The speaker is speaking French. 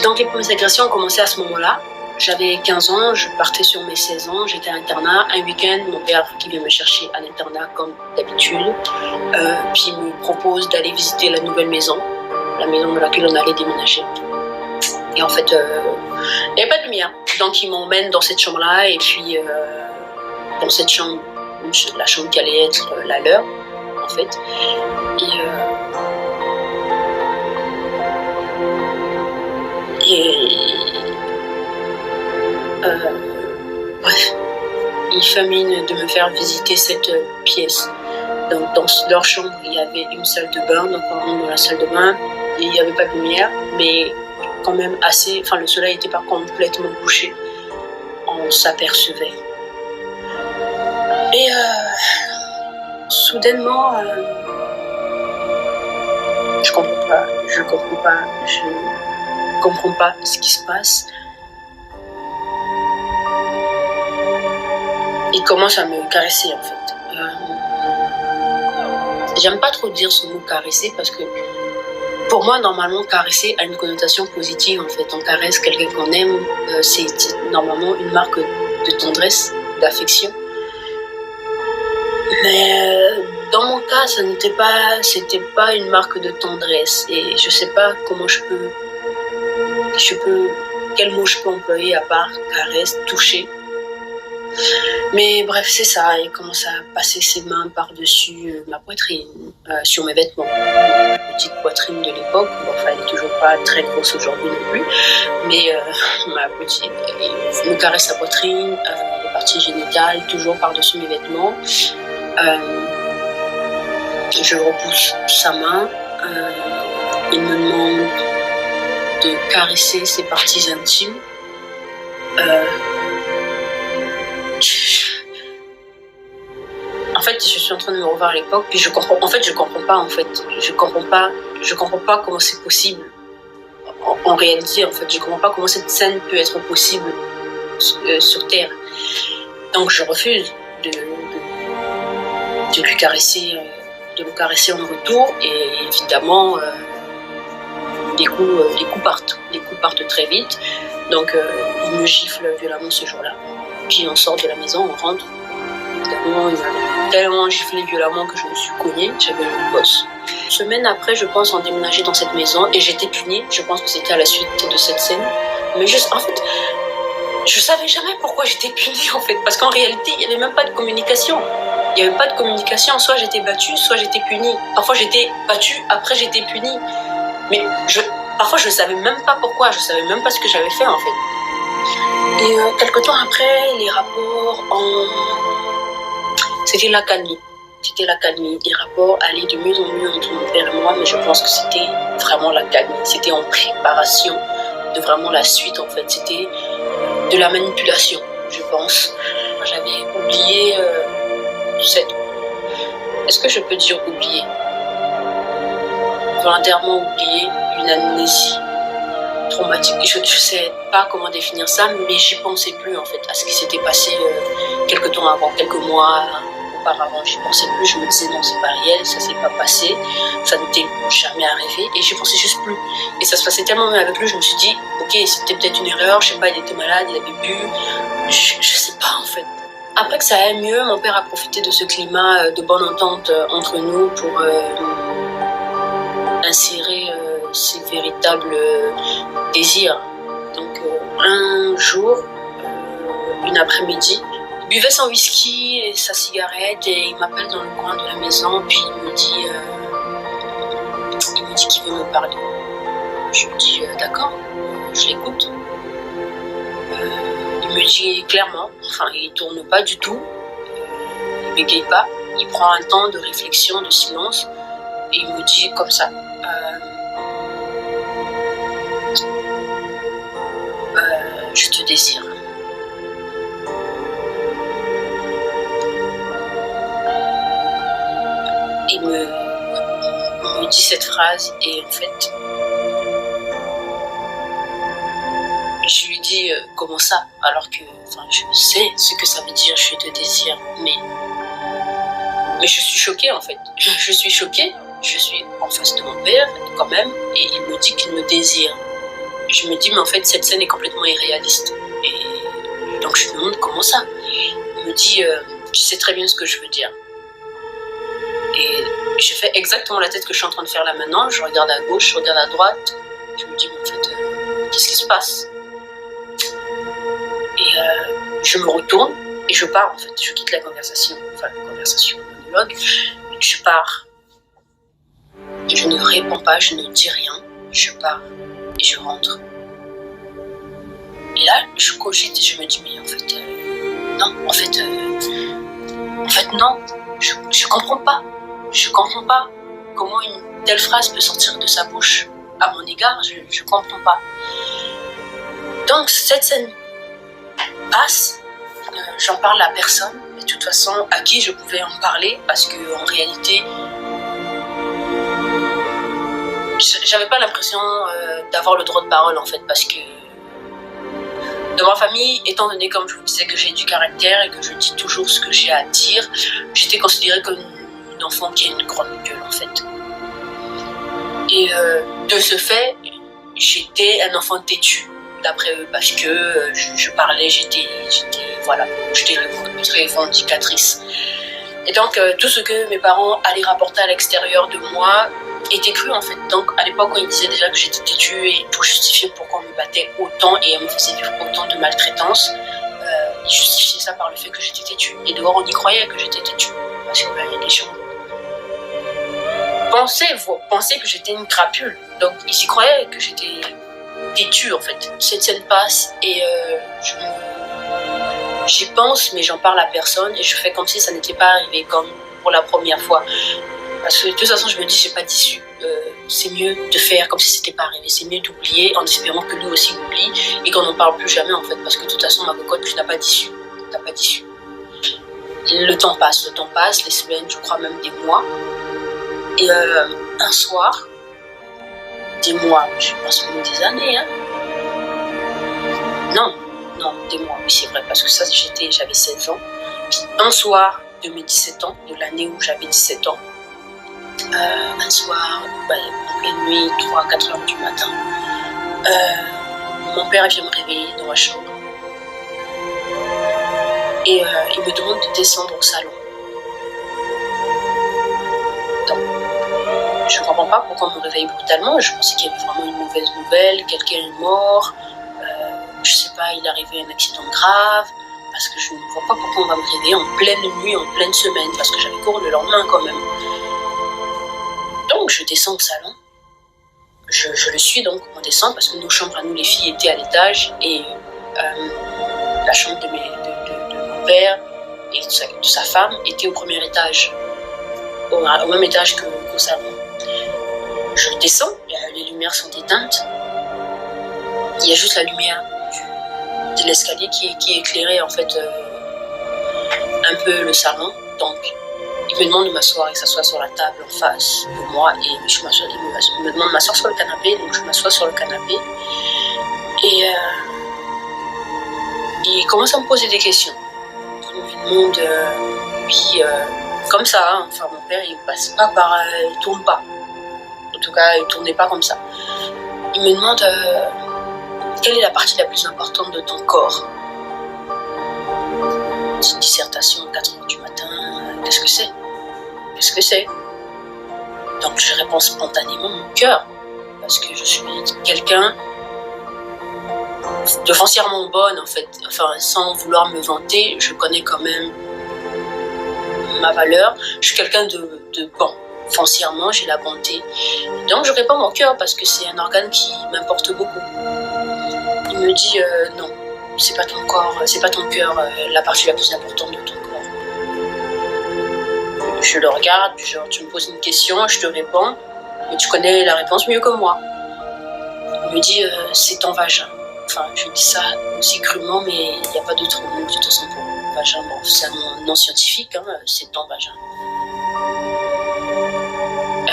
Donc les premières agressions ont commencé à ce moment-là. J'avais 15 ans, je partais sur mes 16 ans, j'étais à l'internat. Un week-end, mon père qui vient me chercher à l'internat comme d'habitude, puis il me propose d'aller visiter la nouvelle maison, la maison dans laquelle on allait déménager. Et en fait, il n'y avait pas de lumière. Donc il m'emmène dans cette chambre-là et puis dans cette chambre, la chambre qui allait être la leur, en fait. Bref, il famine de me faire visiter cette pièce. Donc dans leur chambre, il y avait une salle de bain, donc on rentre dans la salle de bain, et il n'y avait pas de lumière, mais quand même assez, enfin le soleil n'était pas complètement couché, on s'apercevait. Et soudainement, je comprends pas ce qui se passe. Il commence à me caresser en fait. J'aime pas trop dire ce mot caresser parce que pour moi normalement caresser a une connotation positive en fait. On caresse quelqu'un qu'on aime, c'est normalement une marque de tendresse, d'affection. Mais dans mon cas, c'était pas une marque de tendresse et je sais pas comment quel mot je peux employer à part caresse, toucher. Mais bref, c'est ça, il commence à passer ses mains par-dessus ma poitrine, sur mes vêtements. Ma petite poitrine de l'époque, bon, enfin, elle n'est toujours pas très grosse aujourd'hui non plus, mais ma petite, il me caresse sa poitrine, les parties génitales, toujours par-dessus mes vêtements. Je repousse sa main, il me demande de caresser ses parties intimes. En fait, je suis en train de me revoir à l'époque, puis je comprends pas comment c'est possible. En réalité, en fait, je comprends pas comment cette scène peut être possible sur Terre. Donc, je refuse de le caresser en retour, et évidemment, les coups partent très vite. Donc, il me gifle violemment ce jour-là. Puis on sort de la maison, on rentre. Évidemment, il m'a tellement giflé violemment que je me suis cognée, j'avais une bosse. Une semaine après, je pense, on déménageait dans cette maison et j'étais punie. Je pense que c'était à la suite de cette scène. Mais en fait, je savais jamais pourquoi j'étais punie, en fait. Parce qu'en réalité, il n'y avait même pas de communication. Il n'y avait pas de communication. Soit j'étais battue, soit j'étais punie. Parfois, j'étais battue, après j'étais punie. Mais parfois, je ne savais même pas pourquoi. Je ne savais même pas ce que j'avais fait, en fait. Et quelque temps après, les rapports C'était l'accalmie. Les rapports allaient de mieux en mieux entre mon père et moi, mais je pense que c'était vraiment l'accalmie. C'était en préparation de vraiment la suite, en fait. C'était de la manipulation, je pense. J'avais oublié Est-ce que je peux dire oublier? Volontairement oublié, une amnésie traumatique. Je ne sais pas comment définir ça, mais j'y pensais plus en fait à ce qui s'était passé quelques temps avant, quelques mois auparavant. J'y pensais plus, je me disais non, c'est pas réel, ça s'est pas passé, ça n'était jamais arrivé, et j'y pensais juste plus. Et ça se passait tellement bien avec lui, je me suis dit ok, c'était peut-être une erreur, je sais pas, il était malade, il avait bu, je sais pas en fait. Après que ça aille mieux, mon père a profité de ce climat de bonne entente entre nous pour insérer ses véritables désirs. Donc un jour, une après-midi, il buvait son whisky et sa cigarette et il m'appelle dans le coin de la maison, puis il me dit qu'il veut me parler. Je lui dis d'accord, je l'écoute. Il me dit clairement, enfin il tourne pas du tout, il bégaye pas, il prend un temps de réflexion, de silence, et il me dit comme ça. Je te désire. Il me dit cette phrase et en fait, je lui dis comment ça, alors que je sais ce que ça veut dire je te désire, mais je suis choquée en fait. Je suis choquée, je suis en face de mon père quand même et il me dit qu'il me désire. je me dis, mais en fait, cette scène est complètement irréaliste. Et donc, je lui demande comment ça. Il me dit, tu sais très bien ce que je veux dire. Et je fais exactement la tête que je suis en train de faire là maintenant. Je regarde à gauche, je regarde à droite. Je me dis, mais en fait, qu'est-ce qui se passe? Et je me retourne et je pars, en fait. Je quitte la conversation, le monologue. Je pars. Et je ne réponds pas, je ne dis rien. Je pars et je rentre. Et là, je cogite et je me dis, mais en fait, non. Non. Je comprends pas. Je comprends pas comment une telle phrase peut sortir de sa bouche à mon égard. Je comprends pas. Donc, cette scène passe. J'en parle à personne. De toute façon, à qui je pouvais en parler, parce qu'en réalité, j'avais pas l'impression d'avoir le droit de parole, en fait, parce que dans ma famille, étant donné, comme je vous disais, que j'ai du caractère et que je dis toujours ce que j'ai à dire, j'étais considérée comme une enfant qui a une grande gueule, en fait. Et de ce fait, j'étais un enfant têtu, d'après eux, parce que je parlais, j'étais revendicatrice. Et donc, tout ce que mes parents allaient rapporter à l'extérieur de moi était cru, en fait. Donc, à l'époque, quand ils disaient déjà que j'étais têtue, et pour justifier pourquoi on me battait autant et on me faisait vivre autant de maltraitance, ils justifiaient ça par le fait que j'étais têtue. Et dehors, on y croyait que j'étais têtue. Parce que les gens pensaient que j'étais une crapule. Donc, ils y croyaient que j'étais têtue, en fait. Cette scène passe et j'y pense, mais j'en parle à personne et je fais comme si ça n'était pas arrivé, comme pour la première fois. Parce que de toute façon, je me dis, j'ai pas d'issue. C'est mieux de faire comme si c'était pas arrivé. C'est mieux d'oublier en espérant que lui aussi oublie et qu'on n'en parle plus jamais, en fait. Parce que de toute façon, ma cocotte, tu n'as pas d'issue. T'as pas d'issue. Le temps passe, les semaines, je crois même des mois. Et un soir, des mois, je pense même des années, hein. Non, des mois, oui, c'est vrai, parce que ça, j'avais 16 ans. Puis un soir de mes 17 ans, de l'année où j'avais 17 ans, un soir, en pleine nuit, 3-4 heures du matin, mon père vient me réveiller dans ma chambre. Et il me demande de descendre au salon. Donc, je ne comprends pas pourquoi on me réveille brutalement. Je pensais qu'il y avait vraiment une mauvaise nouvelle, quelqu'un est mort, je sais pas, il est arrivé un accident grave, parce que je ne vois pas pourquoi on va me réveiller en pleine nuit, en pleine semaine, parce que j'avais cours le lendemain quand même. Donc je descends au salon, je le suis donc, on descend, parce que nos chambres à nous les filles étaient à l'étage, et la chambre de mon père et de sa femme était au premier étage, au même étage qu'au salon. Je descends, les lumières sont éteintes, il y a juste la lumière de l'escalier qui éclairait en fait un peu le salon. Donc il me demande de m'asseoir et que ça soit sur la table en face de moi, et je m'assois, il me demande de m'asseoir sur le canapé, donc je m'assois sur le canapé et il commence à me poser des questions. Il me demande comme ça, hein, enfin mon père il passe pas par, il tourne pas, en tout cas il tournait pas comme ça. Il me demande quelle est la partie la plus importante de ton corps. Petite dissertation à 4 heures du matin, qu'est-ce que c'est? Qu'est-ce que c'est? Donc je réponds spontanément mon cœur, parce que je suis quelqu'un de foncièrement bonne, en fait. Enfin, sans vouloir me vanter, je connais quand même ma valeur. Je suis quelqu'un de bon. Foncièrement, j'ai la bonté. Donc je réponds mon cœur, parce que c'est un organe qui m'importe beaucoup. Il me dit non, c'est pas ton corps, c'est pas ton cœur la partie la plus importante de ton corps. Je le regarde, genre tu me poses une question, je te réponds, mais tu connais la réponse mieux que moi. Il me dit c'est ton vagin. Enfin, je dis ça aussi crûment, mais il n'y a pas d'autre nom de toute façon pour vagin. Bon, c'est un nom scientifique, hein, c'est ton vagin.